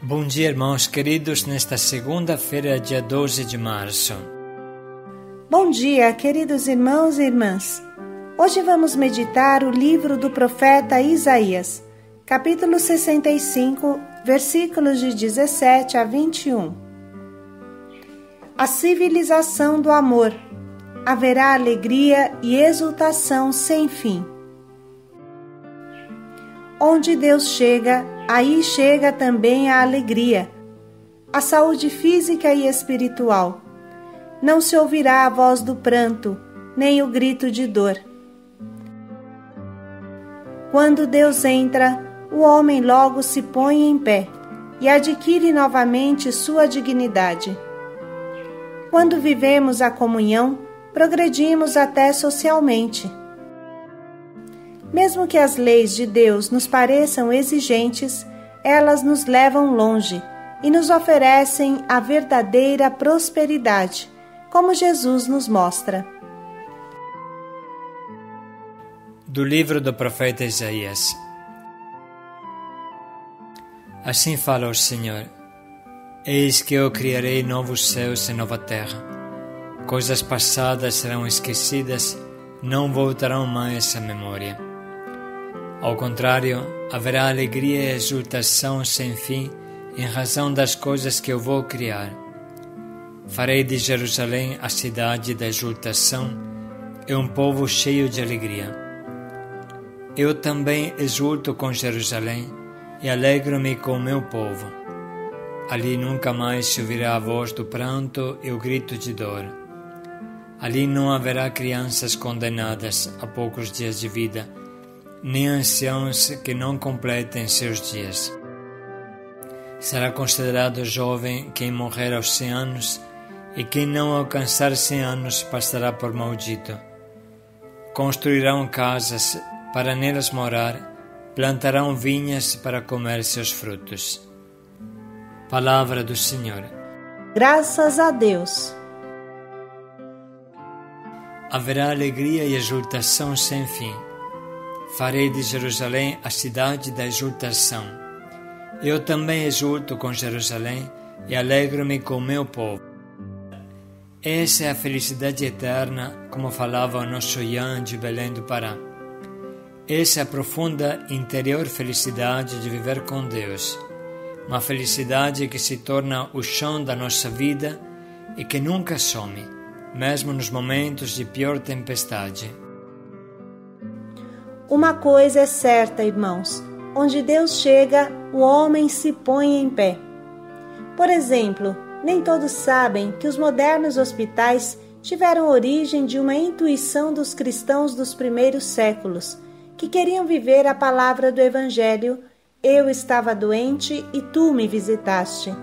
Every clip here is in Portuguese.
Bom dia, irmãos queridos, nesta segunda-feira, dia 12 de março. Bom dia, queridos irmãos e irmãs. Hoje vamos meditar o livro do profeta Isaías, capítulo 65, versículos de 17 a 21. A civilização do amor. Haverá alegria e exultação sem fim. Onde Deus chega, aí chega também a alegria, a saúde física e espiritual. Não se ouvirá a voz do pranto, nem o grito de dor. Quando Deus entra, o homem logo se põe em pé e adquire novamente sua dignidade. Quando vivemos a comunhão, progredimos até socialmente. Mesmo que as leis de Deus nos pareçam exigentes, elas nos levam longe e nos oferecem a verdadeira prosperidade, como Jesus nos mostra. Do livro do profeta Isaías. Assim fala o Senhor: Eis que eu criarei novos céus e nova terra. Coisas passadas serão esquecidas, não voltarão mais à memória. Ao contrário, haverá alegria e exultação sem fim em razão das coisas que eu vou criar. Farei de Jerusalém a cidade da exultação e um povo cheio de alegria. Eu também exulto com Jerusalém e alegro-me com o meu povo. Ali nunca mais se ouvirá a voz do pranto e o grito de dor. Ali não haverá crianças condenadas a poucos dias de vida, nem anciãos que não completem seus dias. Será considerado jovem quem morrer aos 100 anos, e quem não alcançar 100 anos passará por maldito. Construirão casas para nelas morar, plantarão vinhas para comer seus frutos. Palavra do Senhor. Graças a Deus. Haverá alegria e exultação sem fim. Farei de Jerusalém a cidade da exultação. Eu também exulto com Jerusalém e alegro-me com o meu povo. Essa é a felicidade eterna, como falava o nosso Ian de Belém do Pará. Essa é a profunda interior felicidade de viver com Deus. Uma felicidade que se torna o chão da nossa vida e que nunca some, mesmo nos momentos de pior tempestade. Uma coisa é certa, irmãos: onde Deus chega, o homem se põe em pé. Por exemplo, nem todos sabem que os modernos hospitais tiveram origem de uma intuição dos cristãos dos primeiros séculos, que queriam viver a palavra do Evangelho: eu estava doente e tu me visitaste.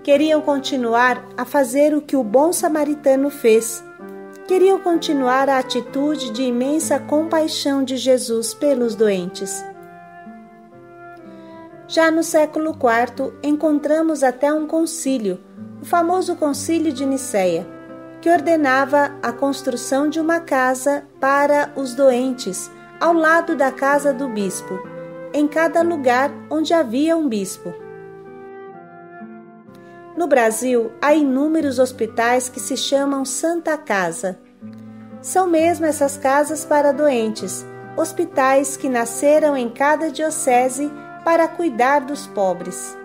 Queriam continuar a fazer o que o bom samaritano fez. Queriam continuar a atitude de imensa compaixão de Jesus pelos doentes. Já no século IV, encontramos até um concílio, o famoso Concílio de Nicéia, que ordenava a construção de uma casa para os doentes, ao lado da casa do bispo, em cada lugar onde havia um bispo. No Brasil, há inúmeros hospitais que se chamam Santa Casa. São mesmo essas casas para doentes, hospitais que nasceram em cada diocese para cuidar dos pobres.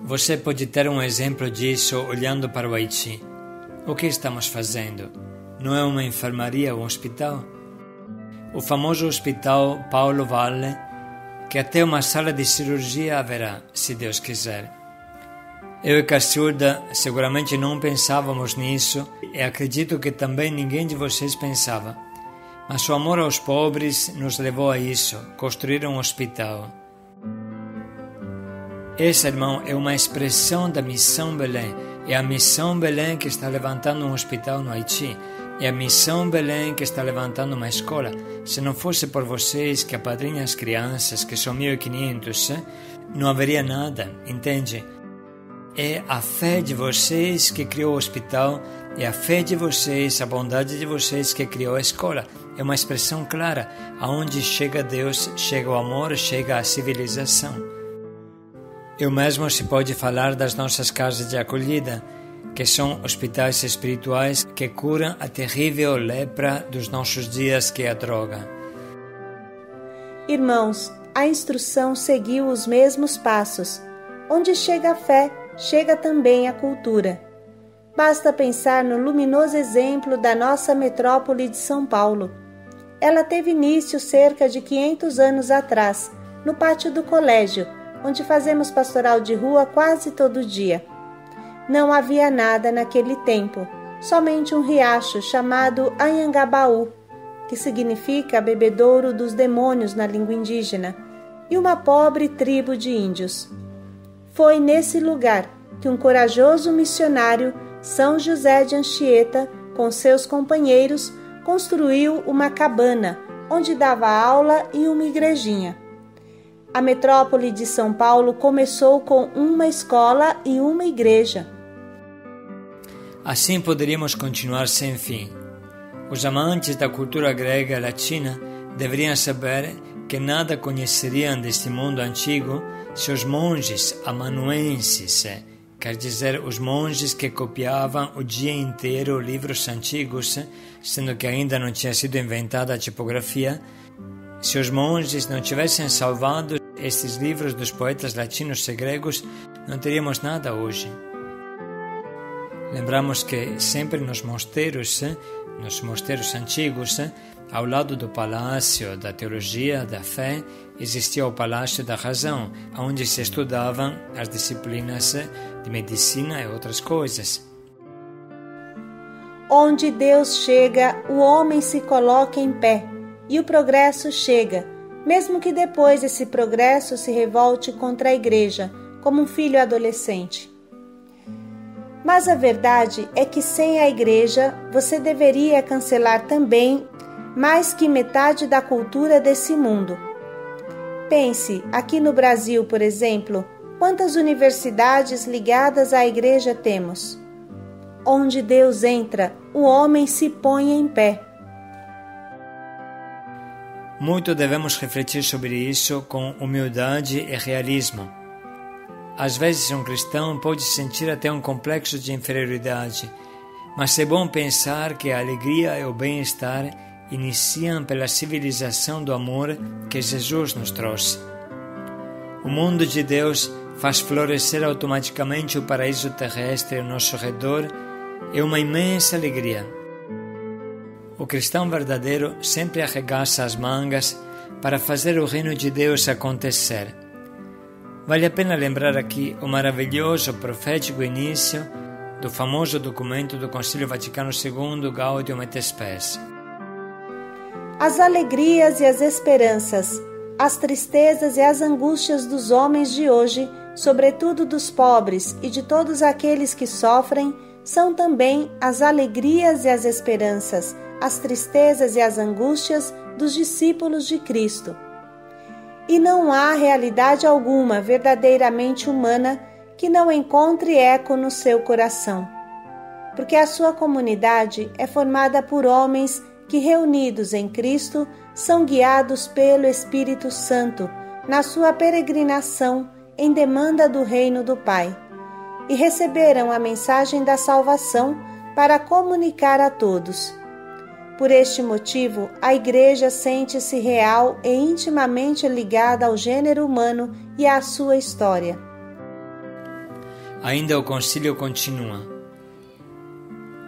Você pode ter um exemplo disso olhando para o Haiti. O que estamos fazendo? Não é uma enfermaria ou um hospital? O famoso hospital Paulo Valle, que até uma sala de cirurgia haverá, se Deus quiser. Eu e Cacilda seguramente não pensávamos nisso e acredito que também ninguém de vocês pensava. Mas o amor aos pobres nos levou a isso, construir um hospital. Essa, irmão, é uma expressão da Missão Belém. É a Missão Belém que está levantando um hospital no Haiti. É a Missão Belém que está levantando uma escola. Se não fosse por vocês que apadrinham as crianças, que são 1.500, não haveria nada, entende? É a fé de vocês que criou o hospital, é a fé de vocês, a bondade de vocês que criou a escola. É uma expressão clara. Aonde chega Deus, chega o amor, chega a civilização. E o mesmo se pode falar das nossas casas de acolhida, que são hospitais espirituais que curam a terrível lepra dos nossos dias, que é a droga. Irmãos, a instrução seguiu os mesmos passos. Onde chega a fé, chega também a cultura. Basta pensar no luminoso exemplo da nossa metrópole de São Paulo. Ela teve início cerca de 500 anos atrás, no pátio do colégio, onde fazemos pastoral de rua quase todo dia. Não havia nada naquele tempo, somente um riacho chamado Anhangabaú, que significa bebedouro dos demônios na língua indígena, e uma pobre tribo de índios. Foi nesse lugar que um corajoso missionário, São José de Anchieta, com seus companheiros, construiu uma cabana, onde dava aula e uma igrejinha. A metrópole de São Paulo começou com uma escola e uma igreja. Assim poderíamos continuar sem fim. Os amantes da cultura grega e latina deveriam saber que nada conheceriam deste mundo antigo se os monges amanuenses, quer dizer, os monges que copiavam o dia inteiro livros antigos, sendo que ainda não tinha sido inventada a tipografia, se os monges não tivessem salvado estes livros dos poetas latinos e gregos, não teríamos nada hoje. Lembramos que sempre nos mosteiros antigos, ao lado do palácio da teologia, da fé, existia o palácio da razão, onde se estudavam as disciplinas de medicina e outras coisas. Onde Deus chega, o homem se coloca em pé, e o progresso chega, mesmo que depois esse progresso se revolte contra a igreja, como um filho adolescente. Mas a verdade é que sem a igreja, você deveria cancelar também mais que metade da cultura desse mundo. Pense, aqui no Brasil, por exemplo, quantas universidades ligadas à igreja temos? Onde Deus entra, o homem se põe em pé. Muito devemos refletir sobre isso com humildade e realismo. Às vezes um cristão pode sentir até um complexo de inferioridade, mas é bom pensar que a alegria e o bem-estar iniciam pela civilização do amor que Jesus nos trouxe. O mundo de Deus faz florescer automaticamente o paraíso terrestre ao nosso redor. É uma imensa alegria. O cristão verdadeiro sempre arregaça as mangas para fazer o reino de Deus acontecer. Vale a pena lembrar aqui o maravilhoso profético início do famoso documento do Concílio Vaticano II, Gaudium et Spes. As alegrias e as esperanças, as tristezas e as angústias dos homens de hoje, sobretudo dos pobres e de todos aqueles que sofrem, são também as alegrias e as esperanças, as tristezas e as angústias dos discípulos de Cristo. E não há realidade alguma verdadeiramente humana que não encontre eco no seu coração, porque a sua comunidade é formada por homens que, reunidos em Cristo, são guiados pelo Espírito Santo na sua peregrinação em demanda do reino do Pai, e receberam a mensagem da salvação para comunicar a todos. Por este motivo, a Igreja sente-se real e intimamente ligada ao gênero humano e à sua história. Ainda o concílio continua.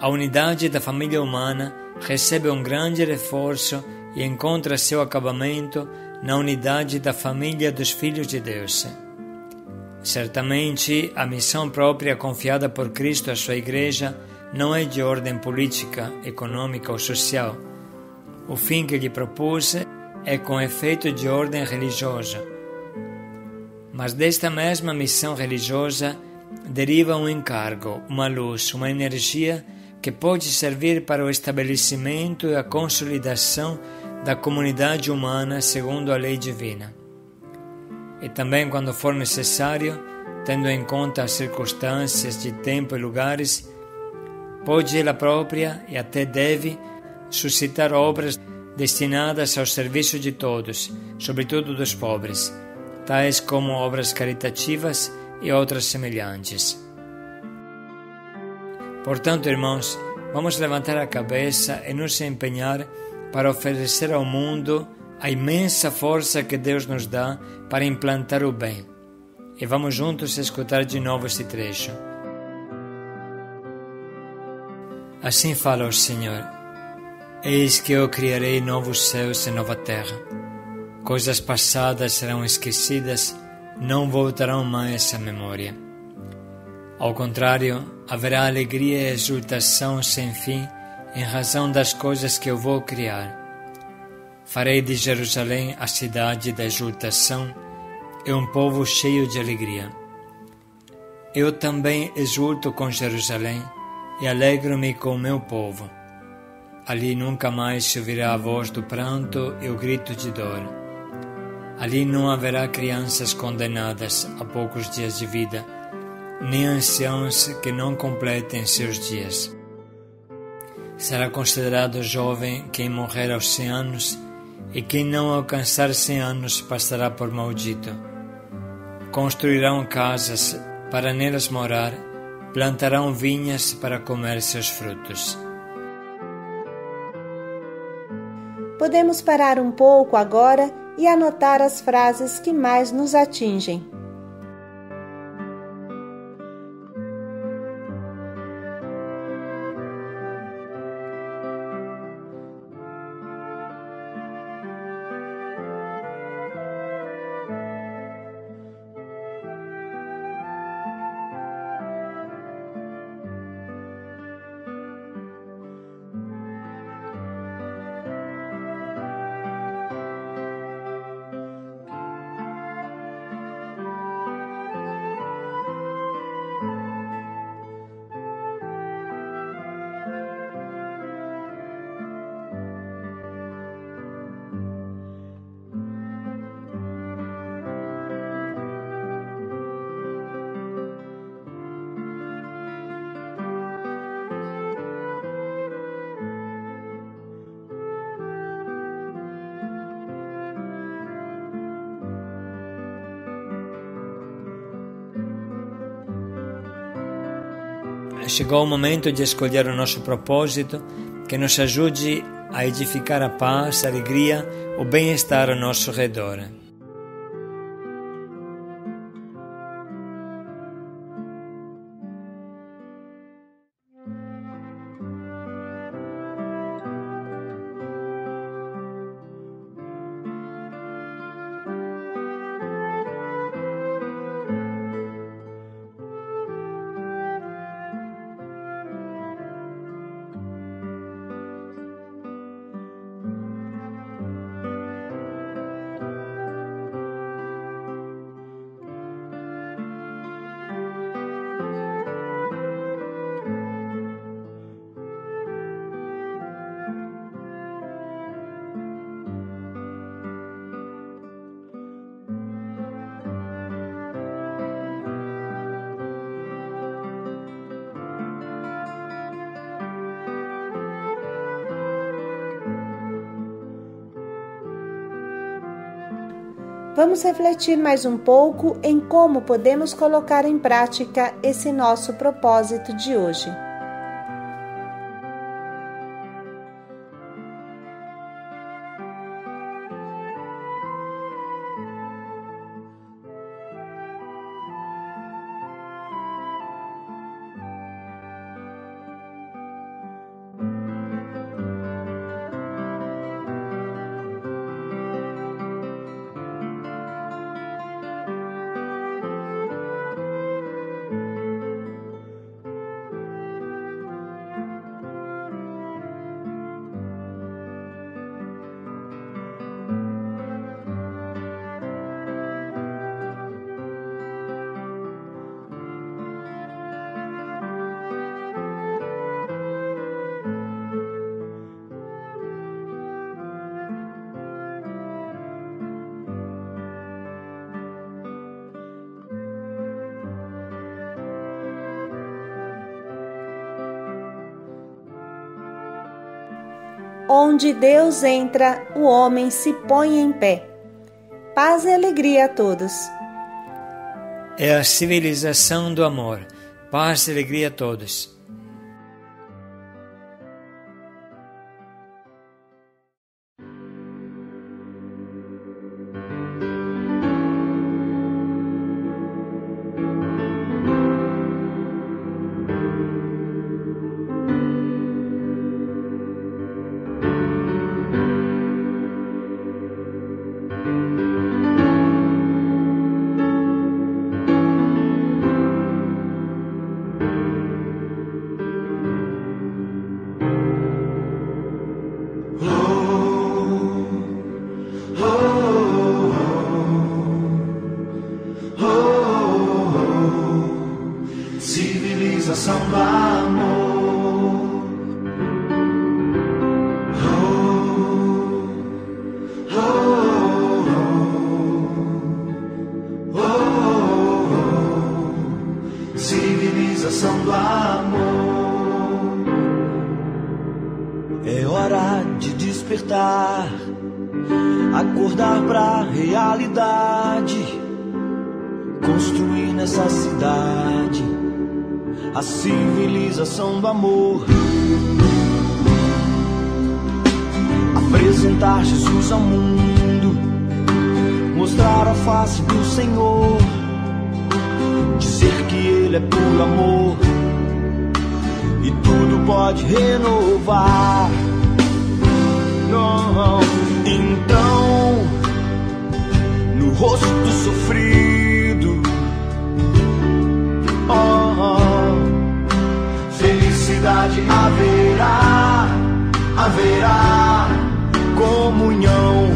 A unidade da família humana recebe um grande reforço e encontra seu acabamento na unidade da família dos filhos de Deus. Certamente, a missão própria confiada por Cristo à sua Igreja não é de ordem política, econômica ou social. O fim que lhe propôs é com efeito de ordem religiosa. Mas desta mesma missão religiosa deriva um encargo, uma luz, uma energia que pode servir para o estabelecimento e a consolidação da comunidade humana segundo a lei divina. E também, quando for necessário, tendo em conta as circunstâncias de tempo e lugares, pode ela própria e até deve suscitar obras destinadas ao serviço de todos, sobretudo dos pobres, tais como obras caritativas e outras semelhantes. Portanto, irmãos, vamos levantar a cabeça e nos empenhar para oferecer ao mundo a imensa força que Deus nos dá para implantar o bem. E vamos juntos escutar de novo este trecho. Assim fala o Senhor: eis que eu criarei novos céus e nova terra. Coisas passadas serão esquecidas, não voltarão mais à memória. Ao contrário, haverá alegria e exultação sem fim em razão das coisas que eu vou criar. Farei de Jerusalém a cidade da exultação e um povo cheio de alegria. Eu também exulto com Jerusalém e alegro-me com o meu povo. Ali nunca mais se ouvirá a voz do pranto e o grito de dor. Ali não haverá crianças condenadas a poucos dias de vida, nem anciãos que não completem seus dias. Será considerado jovem quem morrer aos 100 anos, e quem não alcançar 100 anos passará por maldito. Construirão casas para nelas morar, plantarão vinhas para comer seus frutos. Podemos parar um pouco agora e anotar as frases que mais nos atingem. Chegou o momento de escolher o nosso propósito, que nos ajude a edificar a paz, a alegria, o bem-estar ao nosso redor. Vamos refletir mais um pouco em como podemos colocar em prática esse nosso propósito de hoje. Onde Deus entra, o homem se põe em pé. Paz e alegria a todos. É a civilização do amor. Paz e alegria a todos. Civilização do amor. Civilização do amor. É hora de despertar, acordar pra realidade, construir nessa cidade a civilização do amor. Apresentar Jesus ao mundo, mostrar a face do Senhor, dizer que Ele é puro amor e tudo pode renovar. Não. Então, no rosto do sofrido, felicidade haverá comunhão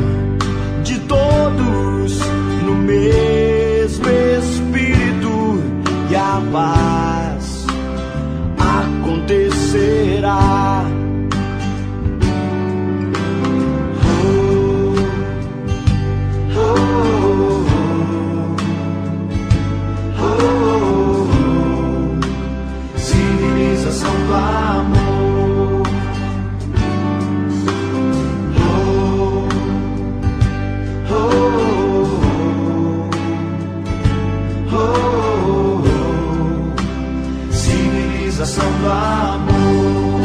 de todos no mesmo Espírito, e a paz acontecerá. Civilização do amor. Civilização do amor.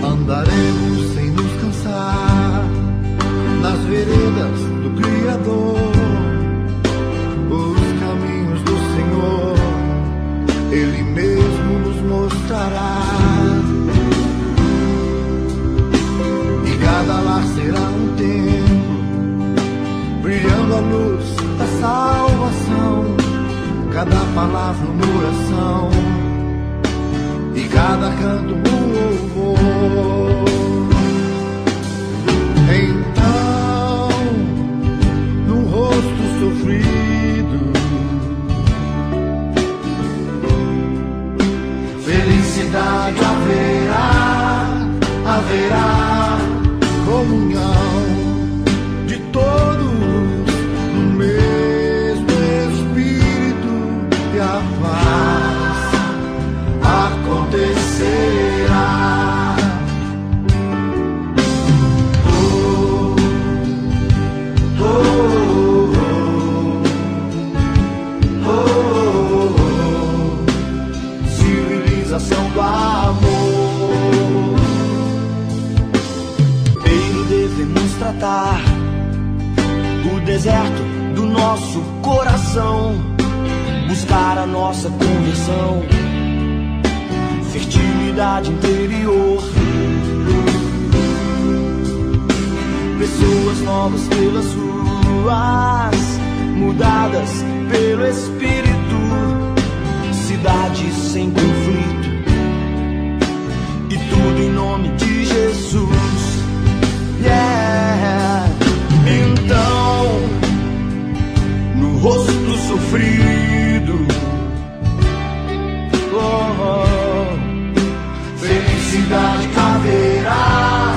Andaremos sem nos cansar nas veredas do Criador, os caminhos do Senhor Ele mesmo nos mostrará, e cada lar será um templo, brilhando a luz da salvação, cada palavra uma oração, e cada canto um louvor. Então, no rosto sofrido, felicidade haverá comunhão de todos no mesmo Espírito, e a paz acontecerá. Civilização do amor. Ele devemos tratar o deserto do nosso coração, buscar a nossa conversão, fertilidade interior, pessoas novas pelas ruas, mudadas pelo Espírito, cidades sem conflito, e tudo em nome de Jesus. Yeah. Então, no rosto sofrido, felicidade haverá